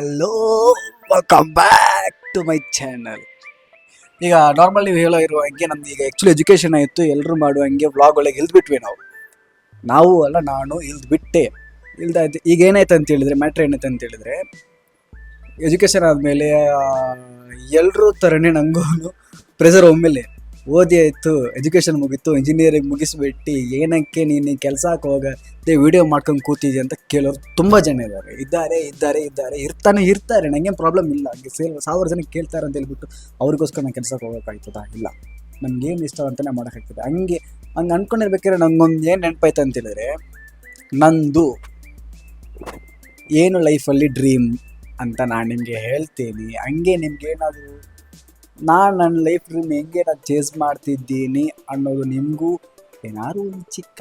Hello, welcome back to my channel. ಈಗ normal ನೀವು ಇರುವ ಹಂಗೆ ನಮ್ದು ಈಗ ಆ್ಯಕ್ಚುಲಿ ಎಜುಕೇಷನ್ ಆಯಿತು, ಎಲ್ಲರೂ ಮಾಡುವ ಹಂಗೆ ವ್ಲಾಗ್ ಒಳಗೆ ಇಲ್ದ್ಬಿಟ್ವಿ ನಾವು ಅಲ್ಲ, ನಾನು ಇಲ್ದ್ಬಿಟ್ಟೆ. ಇಲ್ದಾಯ್ತು. ಈಗ ಏನಾಯ್ತು ಅಂತ ಹೇಳಿದ್ರೆ, ಮ್ಯಾಟ್ರ್ ಏನಾಯ್ತು ಅಂತ ಹೇಳಿದ್ರೆ, ಎಜುಕೇಷನ್ ಆದಮೇಲೆ ಎಲ್ಲರೂ ಥರನೇ ನನಗೂ ಪ್ರೆಷರ್ ಒಮ್ಮೆಲೆ. ಓದಿ ಆಯಿತು, ಎಜುಕೇಷನ್ ಮುಗೀತು, ಇಂಜಿನಿಯರಿಂಗ್ ಮುಗಿಸ್ಬಿಟ್ಟು ಏನಕ್ಕೆ ನೀನು ಕೆಲಸಕ್ಕೆ ಹೋಗದೆ ವಿಡಿಯೋ ಮಾಡ್ಕೊಂಡು ಕೂತಿದ್ದೆ ಅಂತ ಕೇಳೋರು ತುಂಬ ಜನ ಇದ್ದಾರೆ. ಇರ್ತಾರೆ. ನನಗೇನು ಪ್ರಾಬ್ಲಮ್ ಇಲ್ಲ. ಹಂಗೆ 1000 ಜನಕ್ಕೆ ಕೇಳ್ತಾರೆ ಅಂತ ಹೇಳ್ಬಿಟ್ಟು ಅವ್ರಿಗೋಸ್ಕರ ನಾನು ಕೆಲಸಕ್ಕೆ ಹೋಗೋಕ್ಕಾಗ್ತದಾ? ಇಲ್ಲ, ನಮ್ಗೇನು ಇಷ್ಟ ಅಂತಲೇ ಮಾಡೋಕ್ಕಾಗ್ತದೆ. ಹಂಗೆ ಅಂದ್ಕೊಂಡಿರ್ಬೇಕಾದ್ರೆ ನನಗೊಂದು ಏನು ನೆನಪಾಯ್ತು ಅಂತ ಹೇಳಿದ್ರೆ, ನಂದು ಏನು ಲೈಫಲ್ಲಿ ಡ್ರೀಮ್ ಅಂತ ನಾನು ನಿಮಗೆ ಹೇಳ್ತೀನಿ. ಹಂಗೆ ನಿಮ್ಗೇನಾದರೂ ನನ್ನ ಲೈಫ್ ಡ್ರೀಮ್ ಹೆಂಗೆ ನಾನು ಚೇಸ್ ಮಾಡ್ತಿದ್ದೀನಿ ಅನ್ನೋದು ನಿಮಗೂ ಏನಾದ್ರು ಒಂದು ಚಿಕ್ಕ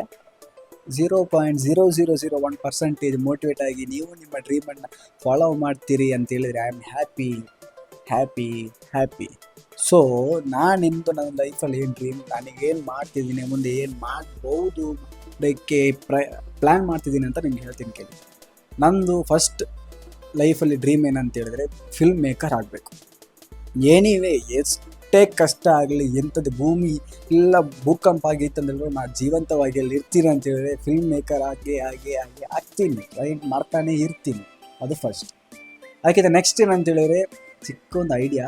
0.0001% ಮೋಟಿವೇಟ್ ಆಗಿ ನೀವು ನಿಮ್ಮ ಡ್ರೀಮನ್ನು ಫಾಲೋ ಮಾಡ್ತೀರಿ ಅಂತೇಳಿದರೆ ಐ ಆಮ್ ಹ್ಯಾಪಿ. ಸೊ ನಾನಿಂದು ನನ್ನ ಲೈಫಲ್ಲಿ ಏನು ಡ್ರೀಮ್, ನನಗೇನು ಮಾಡ್ತಿದ್ದೀನಿ, ಮುಂದೆ ಏನು ಮಾಡ್ಬೋದು ಅದಕ್ಕೆ ಪ್ಲ್ಯಾನ್ ಮಾಡ್ತಿದ್ದೀನಿ ಅಂತ ನಿಮ್ಗೆ ಹೇಳ್ತೀನಿ ಕೇಳಿ. ನಂದು ಫಸ್ಟ್ ಲೈಫಲ್ಲಿ ಡ್ರೀಮ್ ಏನಂತ ಹೇಳಿದ್ರೆ ಫಿಲ್ಮ್ ಮೇಕರ್ ಆಗಬೇಕು. ಏನಿವೆ ಎಷ್ಟೇ ಕಷ್ಟ ಆಗಲಿ, ಎಂಥದ್ದು ಭೂಮಿ ಇಲ್ಲ ಭೂಕಂಪ ಆಗಿತ್ತಂದ್ರೆ ನಾನು ಜೀವಂತವಾಗಿ ಅಲ್ಲಿ ಇರ್ತೀನಿ ಅಂತ ಹೇಳಿದ್ರೆ ಫಿಲ್ಮ್ ಮೇಕರ್ ಹಾಗೆ ಆಗ್ತೀನಿ, ಟ್ರೈನ್ ಮಾಡ್ತಾನೆ ಇರ್ತೀನಿ. ಅದು ಫಸ್ಟ್. ಯಾಕೆಂದರೆ ನೆಕ್ಸ್ಟ್ ಏನಂತ ಹೇಳಿದ್ರೆ ಚಿಕ್ಕ ಒಂದು ಐಡಿಯಾ,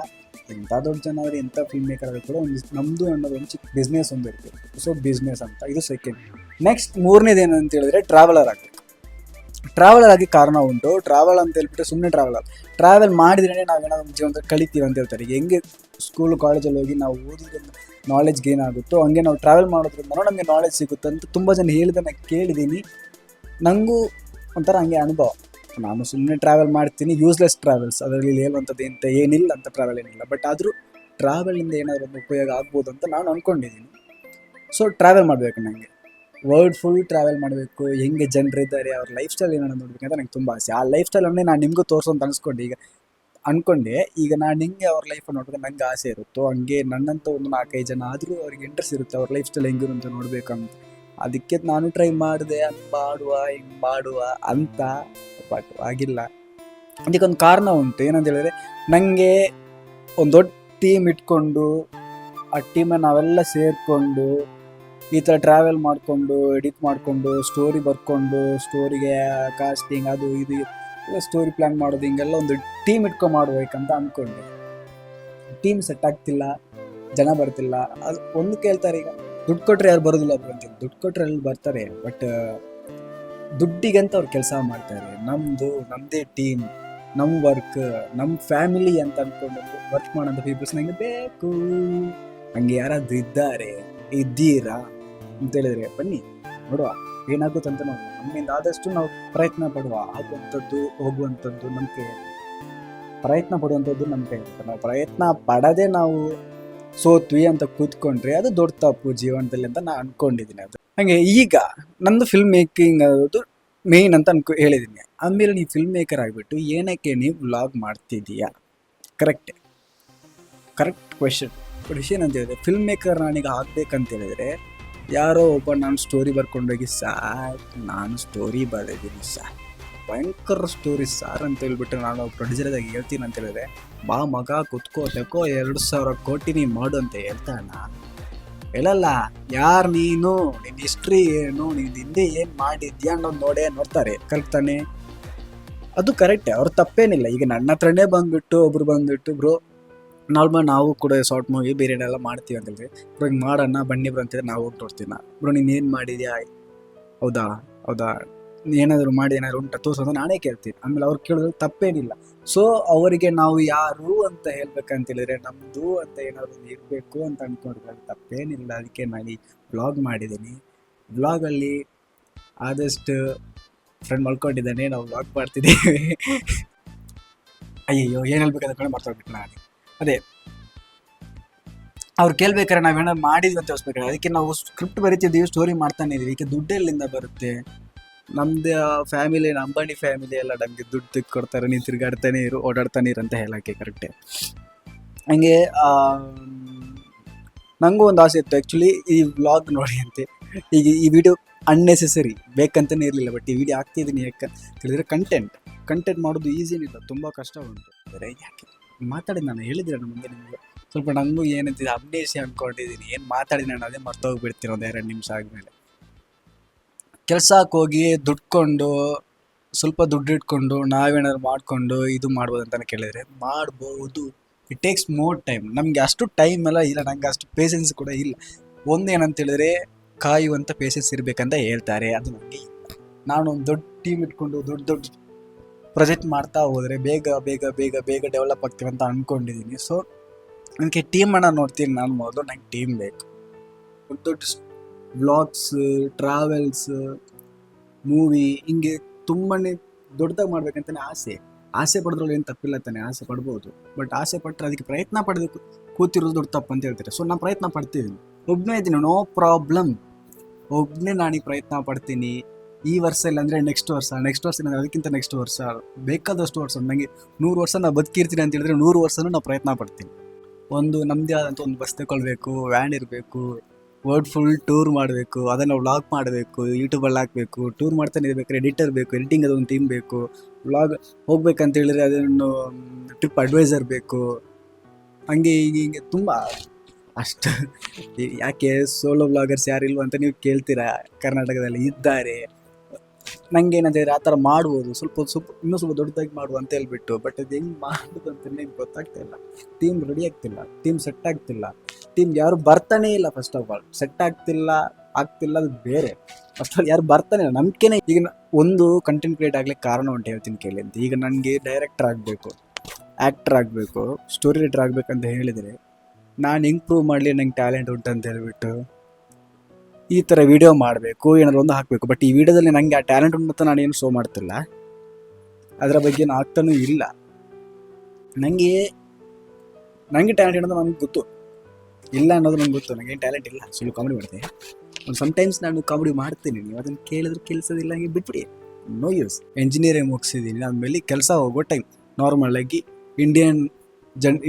ಎಂಥ ದೊಡ್ಡ ಜನ ಅವರು ಎಂಥ ಫಿಲ್ಮ್ ಮೇಕರ್ ಆಗಬೇಕು ಕೂಡ ಒಂದು ನಮ್ಮದು ಅನ್ನೋದು ಒಂದು ಚಿಕ್ಕ ಬಿಸ್ನೆಸ್ ಒಂದು ಇರ್ತದೆ. ಸೊ ಬಿಸ್ನೆಸ್ ಅಂತ ಇದು ಸೆಕೆಂಡ್. ನೆಕ್ಸ್ಟ್ ಮೂರನೇದು ಏನಂತ ಹೇಳಿದ್ರೆ ಟ್ರಾವೆಲರ್ ಆಗಬೇಕು. ಟ್ರಾವೆಲರ್ ಆಗಿ ಕಾರಣ ಉಂಟು. ಟ್ರಾವೆಲ್ ಅಂತ ಹೇಳ್ಬಿಟ್ಟು ಸುಮ್ಮನೆ ಟ್ರಾವೆಲ್ ಮಾಡಿದ್ರೇ ನಾವೇನೋ ನಮ್ಮ ಜೀವನದಲ್ಲಿ ಕಲಿತೀವಿ ಅಂತ ಹೇಳ್ತಾರೆ. ಹೆಂಗೆ ಸ್ಕೂಲು ಕಾಲೇಜಲ್ಲಿ ಹೋಗಿ ನಾವು ಓದೋದ್ರಿಂದ ನಾಲೆಜ್ ಗೇನ್ ಆಗುತ್ತೋ ಹಂಗೆ ನಾವು ಟ್ರಾವೆಲ್ ಮಾಡೋದ್ರಿಂದ ನಮಗೆ ನಾಲೆಜ್ ಸಿಗುತ್ತೆ ಅಂತ ತುಂಬ ಜನ ಹೇಳಿದ್ದನ್ನು ಕೇಳಿದ್ದೀನಿ. ನನಗೂ ಒಂಥರ ಹಂಗೆ ಅನುಭವ. ನಾನು ಸುಮ್ಮನೆ ಟ್ರಾವೆಲ್ ಮಾಡ್ತೀನಿ, ಯೂಸ್ಲೆಸ್ ಟ್ರಾವೆಲ್ಸ್, ಅದರಲ್ಲಿ ಹೇಳುವಂಥದ್ದು ಏನಿಲ್ಲ ಅಂತ ಟ್ರಾವೆಲ್ ಏನಿಲ್ಲ. ಬಟ್ ಆದರೂ ಟ್ರಾವೆಲಿಂದ ಏನಾದರೂ ಒಂದು ಉಪಯೋಗ ಆಗ್ಬೋದು ಅಂತ ನಾನು ಅಂದ್ಕೊಂಡಿದ್ದೀನಿ. ಸೊ ಟ್ರಾವೆಲ್ ಮಾಡಬೇಕು, ನನಗೆ ವರ್ಲ್ಡ್ ಫುಲ್ ಟ್ರಾವೆಲ್ ಮಾಡಬೇಕು. ಹೆಂಗೆ ಜನರಿದ್ದಾರೆ, ಅವ್ರ ಲೈಫ್ ಸ್ಟೈಲ್ ಏನಾದ್ರು ನೋಡಬೇಕಂತ ನಂಗೆ ತುಂಬ ಆಸೆ. ಆ ಲೈಫ್ ಸ್ಟೈಲನ್ನೇ ನಾನು ನಿಮಗೂ ತೋರಿಸೋಂತ ಅಂದ್ಕೊಂಡೆ. ಈಗ ನಾನು ಹಿಂಗೆ ಅವ್ರ ಲೈಫನ್ನು ನೋಡಿದ್ರೆ ನಂಗೆ ಆಸೆ ಇರುತ್ತೋ ಹಂಗೆ ನನ್ನಂತ ಒಂದು 4-5 ಜನ ಆದರೂ ಅವ್ರಿಗೆ ಇಂಟ್ರೆಸ್ಟ್ ಇರುತ್ತೆ ಅವ್ರ ಲೈಫ್ ಸ್ಟೈಲ್ ಹೆಂಗಿರುತ್ತೆ ನೋಡಬೇಕಂತ. ಅದಕ್ಕೆ ನಾನು ಟ್ರೈ ಮಾಡಿದೆ, ಹಿಂಗೆ ಮಾಡುವ ಅಂತ. ಬಟ್ ಆಗಿಲ್ಲ. ಅದಕ್ಕೊಂದು ಕಾರಣ ಉಂಟು. ಏನಂತ ಹೇಳಿದ್ರೆ, ನನಗೆ ಒಂದು ದೊಡ್ಡ ಟೀಮ್ ಇಟ್ಕೊಂಡು ಆ ಟೀಮನ್ನು ನಾವೆಲ್ಲ ಸೇರಿಕೊಂಡು ಈ ಥರ ಟ್ರಾವೆಲ್ ಮಾಡಿಕೊಂಡು ಎಡಿಟ್ ಮಾಡಿಕೊಂಡು ಸ್ಟೋರಿ ಬರ್ಕೊಂಡು ಸ್ಟೋರಿಗೆ ಕಾಸ್ಟಿಂಗ್ ಅದು ಇದು ಸ್ಟೋರಿ ಪ್ಲ್ಯಾನ್ ಮಾಡೋದು, ಹಿಂಗೆಲ್ಲ ಒಂದು ಟೀಮ್ ಇಟ್ಕೊಂಡು ಮಾಡ್ಬೇಕಂತ ಅಂದ್ಕೊಂಡೆ. ಟೀಮ್ ಸೆಟ್ ಆಗ್ತಿಲ್ಲ, ಜನ ಬರ್ತಿಲ್ಲ. ಅದು ಒಂದು ಕೇಳ್ತಾರೆ, ಈಗ ದುಡ್ಡು ಕೊಟ್ಟರೆ ಯಾರು ಬರೋದಿಲ್ಲ ಒಬ್ರು ಅಂತ. ದುಡ್ಡು ಕೊಟ್ಟರೆ ಅಲ್ಲಿ ಬರ್ತಾರೆ, ಬಟ್ ದುಡ್ಡಿಗಂತ ಅವ್ರು ಕೆಲಸ ಮಾಡ್ತಾರೆ. ನಮ್ಮದೇ ಟೀಮ್, ನಮ್ಮ ವರ್ಕ್, ನಮ್ಮ ಫ್ಯಾಮಿಲಿ ಅಂತ ಅಂದ್ಕೊಂಡು ವರ್ಕ್ ಮಾಡೋಂಥ ಪೀಪಲ್ಸ್ ನನಗೆ ಬೇಕು. ಹಂಗೆ ಯಾರಾದರೂ ಇದ್ದೀರಾ ಅಂತೇಳಿದರೆ ಬನ್ನಿ ನೋಡುವ ಏನಾಗುತ್ತೆ ಅಂತ. ನಾವು ನಮ್ಮಿಂದ ಆದಷ್ಟು ನಾವು ಪ್ರಯತ್ನ ಪಡುವ. ಆಗುವಂಥದ್ದು ಹೋಗುವಂಥದ್ದು ನಮಗೆ ಪ್ರಯತ್ನ ಪಡುವಂಥದ್ದು ನಮಗೆ ಇರುತ್ತೆ. ನಾವು ಪ್ರಯತ್ನ ಪಡದೆ ನಾವು ಸೋತ್ವಿ ಅಂತ ಕೂತ್ಕೊಂಡ್ರೆ ಅದು ದೊಡ್ಡ ತಪ್ಪು ಜೀವನದಲ್ಲಿ ಅಂತ ನಾನು ಅಂದ್ಕೊಂಡಿದ್ದೀನಿ. ಅದು ಹಾಗೆ ಈಗ ನಂದು ಫಿಲ್ಮ್ ಮೇಕಿಂಗ್ ಅನ್ನೋದು ಮೇಯ್ನ್ ಅಂತ ಹೇಳಿದ್ದೀನಿ. ಆಮೇಲೆ ನೀವು ಫಿಲ್ಮ್ ಮೇಕರ್ ಆಗಿಬಿಟ್ಟು ಏನಕ್ಕೆ ನೀವು ವ್ಲಾಗ್ ಮಾಡ್ತಿದ್ದೀಯಾ? ಕರೆಕ್ಟ್ ಕ್ವೆಶನ್ ಅಂತ ಹೇಳಿದ್ರೆ, ಫಿಲ್ಮ್ ಮೇಕರ್ ನಾನೀಗ ಆಗಬೇಕಂತ ಹೇಳಿದರೆ ಯಾರೋ ಒಬ್ಬ ನಾನು ಸ್ಟೋರಿ ಬರ್ಕೊಂಡೋಗಿ ನಾನು ಸ್ಟೋರಿ ಬರೆದಿದ್ದೀನಿ ಭಯಂಕರ ಸ್ಟೋರಿ ಅಂತ ಹೇಳ್ಬಿಟ್ಟು ನಾನು ಪ್ರೊಡ್ಯೂಸರ್ದಾಗಿ ಹೇಳ್ತೀನಿ ಅಂತ ಹೇಳಿದ್ರೆ, ಬಾ ಮಗ ಕುತ್ಕೋ 2,000 ಕೋಟಿ ನೀ ಮಾಡು ಅಂತ ಹೇಳ್ತಾನ. ಹೇಳಲ್ಲ. ಯಾರು ನೀನು, ನಿನ್ನ ಹಿಸ್ಟ್ರಿ ಏನು, ನೀನು ಹಿಂದೆ ಏನು ಮಾಡಿದ್ಯಾ ಅನ್ನೋದು ನೋಡ್ತಾರೆ. ಕರೆಕ್ಟ್ ತಾನೆ? ಅದು ಕರೆಕ್ಟೇ, ಅವ್ರು ತಪ್ಪೇನಿಲ್ಲ. ಈಗ ನನ್ನ ಹತ್ರನೇ ಒಬ್ರು ಬಂದುಬಿಟ್ಟು ಬ್ರೋ ನಾರ್ಮಲ್ ನಾವು ಕೂಡ ಶಾರ್ಟ್ ಮೂವಿ ಬೇರೆ ಏನೆಲ್ಲ ಮಾಡ್ತೀವಿ ಅಂತ ಹೇಳಿದ್ರೆ, ಬ್ರೋ ಹಿಂಗೆ ಮಾಡೋಣ ಬನ್ನಿ ಬ್ರೋ ಅಂತೇಳಿ ನಾವು ಹೋಗಿ ನೋಡ್ತೀವಿ. ಬ್ರೋ ನೀನು ಏನು ಮಾಡಿದ್ಯಾ, ಹೌದಾ ಏನಾದರೂ ಮಾಡಿ ಏನಾದ್ರು ಉಂಟು ತೋರಿಸೋದು ನಾನೇ ಕೇಳ್ತೀನಿ. ಆಮೇಲೆ ಅವ್ರು ಕೇಳೋದ್ರಲ್ಲಿ ತಪ್ಪೇನಿಲ್ಲ. ಸೊ ಅವರಿಗೆ ನಾವು ಯಾರು ಅಂತ ಹೇಳ್ಬೇಕಂತೇಳಿದ್ರೆ ನಮ್ಮದು ಅಂತ ಏನಾದರೂ ಇರಬೇಕು ಅಂತ ಅಂದ್ಕೊಂಡಿದ್ರೆ ತಪ್ಪೇನಿಲ್ಲ. ಅದಕ್ಕೆ ನಾನು ವ್ಲಾಗ್ ಮಾಡಿದ್ದೀನಿ. ವ್ಲಾಗಲ್ಲಿ ಆದಷ್ಟು ಫ್ರೆಂಡ್ ಮಲ್ಕೊಂಡಿದ್ದಾನೆ, ನಾವು ವ್ಲಾಗ್ ಮಾಡ್ತಿದ್ದೀವಿ. ಅಯ್ಯೋ ಏನು ಹೇಳ್ಬೇಕಂತ ಕೂಡ ಮರ್ತೋಗ್ಬಿಟ್ಟು ನಾನು. ಅದೇ ಅವ್ರು ಕೇಳ್ಬೇಕಾರೆ ನಾವೇನಾದ್ರು ಮಾಡಿದ್ವಿ ಅಂತ ತೋರಿಸ್ಬೇಕಾರೆ ಅದಕ್ಕೆ ನಾವು ಸ್ಕ್ರಿಪ್ಟ್ ಬರಿತಿದ್ದೀವಿ, ಸ್ಟೋರಿ ಮಾಡ್ತಾನೆ ಇದೀವಿ. ಈಗ ದುಡ್ಡು ಎಲ್ಲಿಂದ ಬರುತ್ತೆ? ನಮ್ಮದು ಫ್ಯಾಮಿಲಿ, ಅಂಬಾನಿ ಫ್ಯಾಮಿಲಿ ಎಲ್ಲ ನಮಗೆ ದುಡ್ಡು ಕೊಡ್ತಾರೆ, ನೀವು ತಿರುಗಾಡ್ತಾನೆ ಓಡಾಡ್ತಾನೆ ಅಂತ ಹೇಳೋಕ್ಕೆ. ಕರೆಕ್ಟೇ. ಹಂಗೆ ನನಗೂ ಒಂದು ಆಸೆ ಇತ್ತು ಆ್ಯಕ್ಚುಲಿ ಈ ವ್ಲಾಗ್ ನೋಡಿ ಅಂತೆ. ಈಗ ಈ ವಿಡಿಯೋ ಅನ್ನೆಸೆಸರಿ ಬೇಕಂತಲೇ ಇರಲಿಲ್ಲ. ಬಟ್ ಈ ವಿಡಿಯೋ ಆಗ್ತಿದ್ದೀನಿ ಯಾಕಂತ ಹೇಳಿದರೆ ಕಂಟೆಂಟ್ ಮಾಡೋದು ಈಸಿನಿಲ್ಲ, ತುಂಬ ಕಷ್ಟ ಉಂಟು. ಬೇರೆ ಯಾಕೆ ಮಾತಾಡಿದ್ದು ನಾನು ಹೇಳಿದ್ರೆ ಮುಂದೆ ನಿಮಗೆ ಸ್ವಲ್ಪ ನನಗೂ ಏನಂತಿದೆ ಅಪ್ಡೇಷನ್ ಅಂದ್ಕೊಂಡಿದ್ದೀನಿ, ಏನು ಮಾತಾಡಿ ನಾನು ಅದೇ ಮರ್ತೋಗ್ಬಿಡ್ತೀನಿ ಒಂದು 2 ನಿಮಿಷ ಆದಮೇಲೆ. ಕೆಲ್ಸಕ್ಕೆ ಹೋಗಿ ದುಡ್ಕೊಂಡು ಸ್ವಲ್ಪ ದುಡ್ಡು ಇಟ್ಕೊಂಡು ನಾವೇನಾದ್ರು ಮಾಡಿಕೊಂಡು ಇದು ಮಾಡ್ಬೋದು ಅಂತಲೇ ಕೇಳಿದರೆ ಮಾಡ್ಬೋದು. It takes more time. ನಮಗೆ ಅಷ್ಟು ಟೈಮ್ ಎಲ್ಲ ಇಲ್ಲ, ನನಗೆ ಅಷ್ಟು ಪೇಷನ್ಸ್ ಕೂಡ ಇಲ್ಲ. ಒಂದೇನಂತ ಹೇಳಿದ್ರೆ ಕಾಯುವಂಥ ಪೇಷನ್ಸ್ ಇರಬೇಕಂತ ಹೇಳ್ತಾರೆ, ಅದು ನನಗೆ ಇಲ್ಲ. ನಾನು ಒಂದು ದೊಡ್ಡ ಟೀಮ್ ಇಟ್ಕೊಂಡು ದೊಡ್ಡ ಪ್ರೊಜೆಕ್ಟ್ ಮಾಡ್ತಾ ಹೋದರೆ ಬೇಗ ಬೇಗ ಬೇಗ ಬೇಗ ಡೆವಲಪ್ ಆಗ್ತೀವಿ ಅಂತ ಅಂದ್ಕೊಂಡಿದ್ದೀನಿ. ಸೊ ನನಗೆ ಟೀಮನ್ನು ನೋಡ್ತೀನಿ ನಾನು ಮೊದಲು. ನನಗೆ ಟೀಮ್ ಬೇಕು. ದೊಡ್ಡ ವ್ಲಾಗ್ಸ್, ಟ್ರಾವೆಲ್ಸ್, ಮೂವಿ ಹಿಂಗೆ ತುಂಬಾ ದೊಡ್ಡದಾಗಿ ಮಾಡ್ಬೇಕಂತಾನೆ ಆಸೆ ಪಡೋದ್ರಲ್ಲಿ ಏನು ತಪ್ಪಿಲ್ಲ ತಾನೆ, ಆಸೆ ಪಡ್ಬೋದು. ಬಟ್ ಆಸೆ ಪಟ್ಟರೆ ಅದಕ್ಕೆ ಪ್ರಯತ್ನ ಪಡೋದಕ್ಕೆ ಕೂತಿರೋದು ದೊಡ್ಡ ತಪ್ಪು ಅಂತ ಹೇಳ್ತಾರೆ. ಸೊ ನಾನು ಪ್ರಯತ್ನ ಪಡ್ತಿದ್ದೀನಿ, ಒಬ್ಬನೇ ಇದ್ದೀನಿ, ನೋ ಪ್ರಾಬ್ಲಮ್. ಒಬ್ಬನೇ ನಾನೀಗ ಪ್ರಯತ್ನ ಪಡ್ತೀನಿ. ಈ ವರ್ಷ ಇಲ್ಲಾಂದರೆ ನೆಕ್ಸ್ಟ್ ವರ್ಷ ಇಲ್ಲಾಂದರೆ ಅದಕ್ಕಿಂತ ನೆಕ್ಸ್ಟ್ ವರ್ಷ, ಬೇಕಾದಷ್ಟು ವರ್ಷ. ನನಗೆ 100 ವರ್ಷ ನಾನು ಬದುಕಿರ್ತೀನಿ ಅಂತ ಹೇಳಿದ್ರೆ 100 ವರ್ಷನೂ ನಾವು ಪ್ರಯತ್ನ ಪಡ್ತೀನಿ. ಒಂದು ನಮ್ಮದೇ ಆದಂಥ ಒಂದು ಬಸ್ ತಗೊಳ್ಬೇಕು, ವ್ಯಾನ್ ಇರಬೇಕು, ವರ್ಲ್ಡ್ ಫುಲ್ ಟೂರ್ ಮಾಡಬೇಕು, ಅದನ್ನು ವ್ಲಾಗ್ ಮಾಡಬೇಕು, ಯೂಟ್ಯೂಬಲ್ಲಿ ಹಾಕಬೇಕು. ಟೂರ್ ಮಾಡ್ತಾನೆ ಇರಬೇಕಾದ್ರೆ ಎಡಿಟರ್ ಬೇಕು, ಎಡಿಟಿಂಗ್ ಅದೊಂದು ಟೀಮ್ ಬೇಕು. ವ್ಲಾಗ್ ಹೋಗ್ಬೇಕಂತ ಹೇಳಿದರೆ ಅದನ್ನು ಟ್ರಿಪ್ ಅಡ್ವೈಸರ್ ಬೇಕು. ಹಂಗೆ ಹೀಗೆ ತುಂಬ ಅಷ್ಟು. ಯಾಕೆ ಸೋಲೋ ವ್ಲಾಗರ್ಸ್ ಯಾರಿಲ್ವ ಅಂತ ನೀವು ಕೇಳ್ತೀರಾ? ಕರ್ನಾಟಕದಲ್ಲಿ ಇದ್ದಾರೆ. ನನಗೆ ಏನಂತ ಹೇಳಿದ್ರೆ ಆ ಥರ ಮಾಡ್ಬೋದು, ಇನ್ನೂ ಸ್ವಲ್ಪ ದೊಡ್ಡದಾಗಿ ಮಾಡುವ ಅಂತ ಹೇಳ್ಬಿಟ್ಟು. ಬಟ್ ಅದು ಹೆಂಗೆ ಮಾಡೋದು ಅಂತ ನನಗೆ ಗೊತ್ತಾಗ್ತಾ ಇಲ್ಲ. ಟೀಮ್ ರೆಡಿ ಆಗ್ತಿಲ್ಲ, ಟೀಮ್ ಸೆಟ್ ಆಗ್ತಿಲ್ಲ, ಟೀಮ್ ಯಾರು ಬರ್ತಾನೇ ಇಲ್ಲ. ಫಸ್ಟ್ ಆಫ್ ಆಲ್ ಸೆಟ್ ಆಗ್ತಿಲ್ಲ ಅದು ಬೇರೆ. ಫಸ್ಟ್ ಆಫ್ ಆಲ್ ಯಾರು ಬರ್ತಾನೆ ಇಲ್ಲ, ನಂಬಿಕೆನೇ. ಈಗ ಒಂದು ಕಂಟೆಂಟ್ ಕ್ರಿಯೇಟ್ ಆಗ್ಲಿಕ್ಕೆ ಕಾರಣ ಉಂಟು, ಹೇಳ್ತೀನಿ ಕೇಳಿ ಅಂತ. ಈಗ ನನಗೆ ಡೈರೆಕ್ಟರ್ ಆಗಬೇಕು, ಆ್ಯಕ್ಟರ್ ಆಗಬೇಕು, ಸ್ಟೋರಿ ರೈಟರ್ ಆಗಬೇಕಂತ ಹೇಳಿದರೆ ನಾನು ಹೆಂಗೆ ಪ್ರೂವ್ ಮಾಡಲಿ ನಂಗೆ ಟ್ಯಾಲೆಂಟ್ ಉಂಟು ಅಂತ ಹೇಳ್ಬಿಟ್ಟು? ಈ ಥರ ವೀಡಿಯೋ ಮಾಡಬೇಕು, ಏನಾದ್ರು ಒಂದು ಹಾಕಬೇಕು. ಬಟ್ ಈ ವಿಡಿಯೋದಲ್ಲಿ ನನಗೆ ಆ ಟ್ಯಾಲೆಂಟ್ ಉಂಟು ಅಂತ ನಾನೇನು ಶೋ ಮಾಡ್ತಿಲ್ಲ, ಅದರ ಬಗ್ಗೆ ಏನು ಆಗ್ತಾನೂ ಇಲ್ಲ. ನನಗೆ ಟ್ಯಾಲೆಂಟ್ ಅನ್ನೋದು ನನಗೆ ಗೊತ್ತು, ಇಲ್ಲ ಅನ್ನೋದು ನನಗೆ ಗೊತ್ತು. ನನಗೇನು ಟ್ಯಾಲೆಂಟ್ ಇಲ್ಲ, ಸುಳ್ಳು ಕಾಮಿಡಿ ಮಾಡ್ತೀನಿ. ಸಮ್ಟೈಮ್ಸ್ ನಾನು ಕಾಮಿಡಿ ಮಾಡ್ತೀನಿ, ನೀವು ಅದನ್ನು ಕೇಳಿದ್ರೆ ಕೆಲಸದಿಲ್ಲ ಹಂಗೆ ಬಿಟ್ಬಿಡಿ, ನೋ ಯೂಸ್. ಎಂಜಿನಿಯರಿಂಗ್ ಮುಗಿಸಿದ್ದೀನಿ, ಆಮೇಲೆ ಕೆಲಸ ಹೋಗೋ ಟೈಮ್. ನಾರ್ಮಲಾಗಿ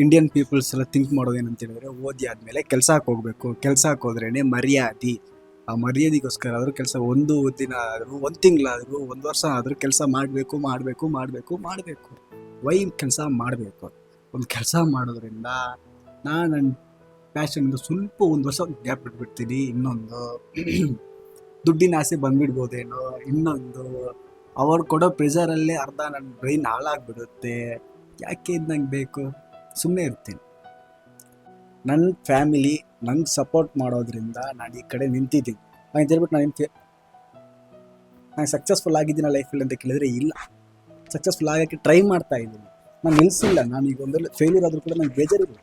ಇಂಡಿಯನ್ ಪೀಪಲ್ಸ್ ಎಲ್ಲ ಥಿಂಕ್ ಮಾಡೋದು ಏನಂತ ಹೇಳಿದ್ರೆ, ಓದಿ ಆದಮೇಲೆ ಕೆಲಸಕ್ಕೆ ಹೋಗಬೇಕು, ಕೆಲಸಕ್ಕೆ ಹೋದ್ರೇ ಮರ್ಯಾದೆ. ಆ ಮರ್ಯಾದೆಗೋಸ್ಕರ ಆದರೂ ಕೆಲಸ, ಒಂದು ದಿನ ಆದರೂ, 1 ತಿಂಗಳಾದರೂ, 1 ವರ್ಷ ಆದರೂ ಕೆಲಸ ಮಾಡಬೇಕು. ವೈ ಕೆಲಸ ಮಾಡಬೇಕು? ಒಂದು ಕೆಲಸ ಮಾಡೋದ್ರಿಂದ ನನ್ನ ಪ್ಯಾಷನ್ದು ಸ್ವಲ್ಪ 1 ವರ್ಷ ಗ್ಯಾಪ್ ಬಿಟ್ಬಿಡ್ತೀನಿ. ಇನ್ನೊಂದು ದುಡ್ಡಿನ ಆಸೆ ಬಂದುಬಿಡ್ಬೋದೇನೋ. ಇನ್ನೊಂದು ಅವ್ರು ಕೊಡೋ ಪ್ರೆಷರಲ್ಲೇ ಅರ್ಧ ನನ್ನ ಬ್ರೈನ್ ಹಾಳಾಗ್ಬಿಡುತ್ತೆ. ಯಾಕೆ ಇದು ನಂಗೆ ಬೇಕು? ಸುಮ್ಮನೆ ಇರ್ತೀನಿ. ನನ್ನ ಫ್ಯಾಮಿಲಿ ನಂಗೆ ಸಪೋರ್ಟ್ ಮಾಡೋದ್ರಿಂದ ನಾನು ಈ ಕಡೆ ನಿಂತಿದ್ದೀನಿ. ಅಂತ ಹೇಳ್ಬಿಟ್ಟು ನಾನು ಸಕ್ಸಸ್ಫುಲ್ ಆಗಿದ್ದೀನ ಲೈಫಲ್ಲಿ ಅಂತ ಕೇಳಿದರೆ ಇಲ್ಲ. ಸಕ್ಸಸ್ಫುಲ್ ಆಗೋಕ್ಕೆ ಟ್ರೈ ಮಾಡ್ತಾ ಇದ್ದೀನಿ, ನಾನು ನಿಲ್ಲಿಸಿಲ್ಲ. ನಾನು ಈಗ ಒಂದರಲ್ಲಿ ಫೇಲ್ಯೂರ್ ಆದರೂ ಕೂಡ ನಂಗೆ ಬೇಜಾರಿಲ್ಲ.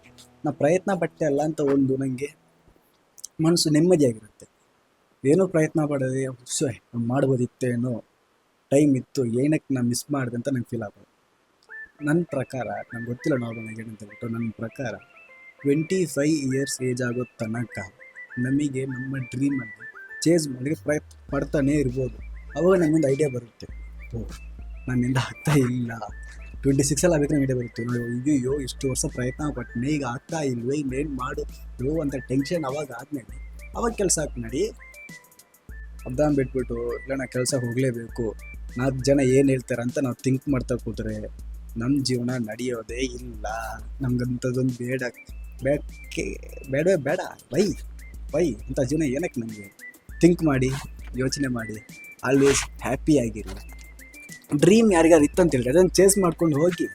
ನಾನು ಪ್ರಯತ್ನ ಪಟ್ಟೆ ಅಲ್ಲ ಅಂತ ಒಂದು ನನಗೆ ಮನಸ್ಸು ನೆಮ್ಮದಿಯಾಗಿರುತ್ತೆ. ಏನೋ ಪ್ರಯತ್ನ ಪಡೋದೇ ಮಾಡ್ಬೋದಿತ್ತೇನೋ, ಟೈಮ್ ಇತ್ತು, ಏನಕ್ಕೆ ನಾನು ಮಿಸ್ ಮಾಡಿದೆ ಅಂತ ನಂಗೆ ಫೀಲ್ ಆಗೋದು. ನನ್ನ ಪ್ರಕಾರ, ನಂಗೆ ಗೊತ್ತಿಲ್ಲ ನಾರ್ಮಲ್ ಏನಂತ ಹೇಳ್ಬಿಟ್ಟು, ನನ್ನ ಪ್ರಕಾರ 25 ಇಯರ್ಸ್ ಏಜ್ ಆಗೋ ತನಕ ನಮಗೆ ನಮ್ಮ ಡ್ರೀಮನ್ನು ಚೇಂಜ್ ಮಾಡಿ ಪ್ರಯತ್ನ ಪಡ್ತಾನೇ ಇರ್ಬೋದು. ಅವಾಗ ನನಗೊಂದು ಐಡಿಯಾ ಬರುತ್ತೆ, ನನ್ನಿಂದ ಆಗ್ತಾ ಇಲ್ಲ. 26 ಆಗಬೇಕು ಐಡಿಯಾ ಬರುತ್ತೆ, ಅಯ್ಯೋ ಇಷ್ಟು ವರ್ಷ ಪ್ರಯತ್ನ ಪಟ್ಟನೆ, ಈಗ ಆಗ್ತಾ ಇಲ್ವೇ, ಇನ್ನೇನು ಮಾಡು ಅಂತ ಟೆನ್ಷನ್ ಅವಾಗ ಆದಮೇಲೆ ಅವಾಗ ಕೆಲಸ ನಡಿ. ಅರ್ಧ ಬಿಟ್ಬಿಟ್ಟು ಇಲ್ಲ ನಾನು ಕೆಲಸಕ್ಕೆ ಹೋಗಲೇಬೇಕು, 4 ಜನ ಏನು ಹೇಳ್ತಾರೆ ಅಂತ ನಾವು ಥಿಂಕ್ ಮಾಡ್ತಾ ಕೂತ್ರೆ ನಮ್ಮ ಜೀವನ ನಡೆಯೋದೇ ಇಲ್ಲ. ನಮ್ಗಂಥದ್ದೊಂದು ಬೇಡ ವೈ ಅಂಥ ಜೀವನ ಏನಕ್ಕೆ ನಮಗೆ? ಥಿಂಕ್ ಮಾಡಿ, ಯೋಚನೆ ಮಾಡಿ, ಆಲ್ವೇಸ್ ಹ್ಯಾಪಿಯಾಗಿರಿ. ಡ್ರೀಮ್ ಯಾರಿಗಾರು ಇತ್ತಂತ ಹೇಳಿದ್ರೆ ಅದನ್ನು ಚೇಸ್ ಮಾಡ್ಕೊಂಡು ಹೋಗಿ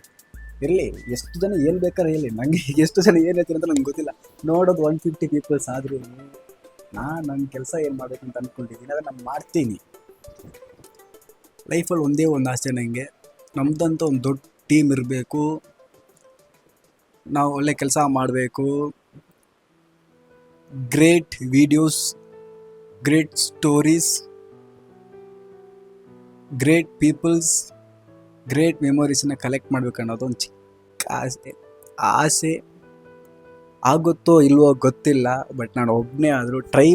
ಇರಲಿ. ಎಷ್ಟು ಜನ ಏನು ಬೇಕಾದ್ರೆ ಹೇಳಿ, ನನಗೆ ಎಷ್ಟು ಜನ ಏನು ಹೇಳ್ತೀರ ಅಂತ ನಂಗೆ ಗೊತ್ತಿಲ್ಲ. ನೋಡೋದು 150 ಪೀಪಲ್ಸ್ ಆದರೂ ನನ್ನ ಕೆಲಸ ಏನು ಮಾಡಬೇಕಂತ ಅಂದ್ಕೊಂಡಿದ್ದೀನಿ, ಅದನ್ನು ನಾನು ಮಾಡ್ತೀನಿ. ಲೈಫಲ್ಲಿ ಒಂದೇ ಒಂದು ಆಸೆ ನನಗೆ, ನಮ್ಮದಂತ ಒಂದು ದೊಡ್ಡ ಟೀಮ್ ಇರಬೇಕು, ನಾವು ಒಳ್ಳೆ ಕೆಲಸ ಮಾಡಬೇಕು, great videos, great stories, great peoples, great ಮೆಮೊರೀಸನ್ನ ಕಲೆಕ್ಟ್ ಮಾಡಬೇಕು ಅನ್ನೋದು ಒಂದು ಚಿಕ್ಕ ಆಸೆ. ಆಗುತ್ತೋ ಇಲ್ವೋ ಗೊತ್ತಿಲ್ಲ, ಬಟ್ ನಾನು ಒಬ್ಬನೇ ಆದರೂ ಟ್ರೈ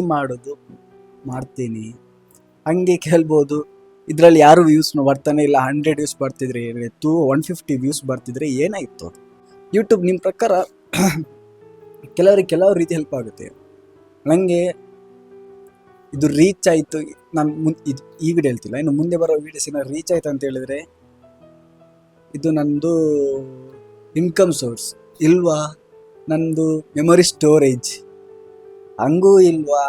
ಮಾಡ್ತೀನಿ. ಹಂಗೆ ಕೇಳ್ಬೋದು, ಇದರಲ್ಲಿ ಯಾರು ವ್ಯೂಸ್ ಬರ್ತಾನೆ ಇಲ್ಲ, 100 ವ್ಯೂಸ್ ಬರ್ತಿದ್ರೆ ಏನಾಯಿತು, 150 ವ್ಯೂಸ್ ಬರ್ತಿದ್ರೆ ಏನಾಯಿತು? ಯೂಟ್ಯೂಬ್ ನಿಮ್ಮ ಪ್ರಕಾರ ಕೆಲವು ರೀತಿ ಹೆಲ್ಪ್ ಆಗುತ್ತೆ. ನನಗೆ ಇದು ರೀಚ್ ಆಯಿತು, ನಾನು ಇದು ಈ ವಿಡಿಯೋ ಹೇಳ್ತಿಲ್ಲ, ಇನ್ನು ಮುಂದೆ ಬರೋ ವೀಡಿಯೋಸಿನ ರೀಚ್ ಆಯಿತು ಅಂತ ಹೇಳಿದರೆ ಇದು ನಂದು ಇನ್ಕಮ್ ಸೋರ್ಸ್ ಇಲ್ವಾ, ನಂದು ಮೆಮೊರಿ ಸ್ಟೋರೇಜ್ ಹಂಗೂ ಇಲ್ವಾ,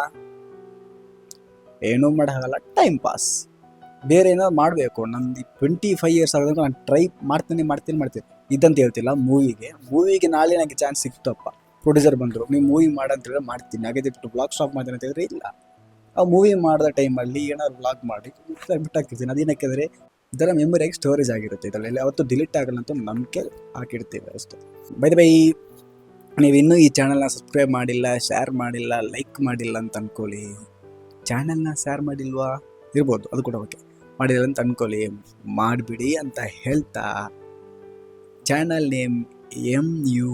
ಏನೂ ಮಾಡೋಕ್ಕಾಗಲ್ಲ, ಟೈಮ್ ಪಾಸ್. ಬೇರೆ ಏನಾದ್ರು ಮಾಡಬೇಕು. ನಂದು 25 ಇಯರ್ಸ್ ಆಗೋದಾಗ ನಾನು ಟ್ರೈ ಮಾಡ್ತೀನಿ ಇದಂತ ಹೇಳ್ತಿಲ್ಲ. ಮೂವಿಗೆ ನಾಳೆ ನನಗೆ ಚಾನ್ಸ್ ಸಿಕ್ತಪ್ಪ, ಪ್ರೊಡ್ಯೂಸರ್ ಬಂದರು, ನೀವು ಮೂವಿ ಮಾಡಂತ ಹೇಳಿದ್ರೆ ಮಾಡ್ತೀನಿ, ಹಾಗೆ ಬ್ಲಾಗ್ ಸ್ಟಾಪ್ ಮಾಡ್ತೀನಿ ಅಂತ ಹೇಳಿದ್ರೆ ಇಲ್ಲ. ಆ ಮೂವಿ ಮಾಡಿದ ಟೈಮಲ್ಲಿ ಏನಾದ್ರು ಬ್ಲಾಗ್ ಮಾಡಿ ಬಿಟ್ಟಾಕ್ತಿರ್ತೀನಿ. ಅದೇನಕ್ಕೆ ಅಂದರೆ ಇದರ ಮೆಮೊರಿಯಾಗಿ ಸ್ಟೋರೇಜ್ ಆಗಿರುತ್ತೆ, ಇದರಲ್ಲಿ ಯಾವತ್ತೂ ಡಿಲೀಟ್ ಆಗಲ್ಲ ಅಂತ ನಂಬಿಕೆ ಹಾಕಿಡ್ತೀವಿ ಅಷ್ಟೇ. ಬೈ ನೀವು ಇನ್ನೂ ಈ ಚಾನಲ್ನ ಸಬ್ಸ್ಕ್ರೈಬ್ ಮಾಡಿಲ್ಲ, ಶೇರ್ ಮಾಡಿಲ್ಲ, ಲೈಕ್ ಮಾಡಿಲ್ಲ ಅಂತ ಅಂದ್ಕೊಳ್ಳಿ. ಚಾನಲ್ನ ಶೇರ್ ಮಾಡಿಲ್ವಾ, ಇರ್ಬೋದು, ಅದು ಕೂಡ ಓಕೆ, ಮಾಡಿಲ್ಲ ಅಂತ ಅಂದ್ಕೊಳ್ಳಿ, ಮಾಡಿಬಿಡಿ ಅಂತ ಹೇಳ್ತಾ ಚಾನಲ್ ನೇಮ್ MU.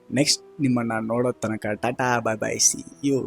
ನೆಕ್ಸ್ಟ್ ನಿಮ್ಮನ್ನು ನೋಡೋ ತನಕ tata, bye bye, see you.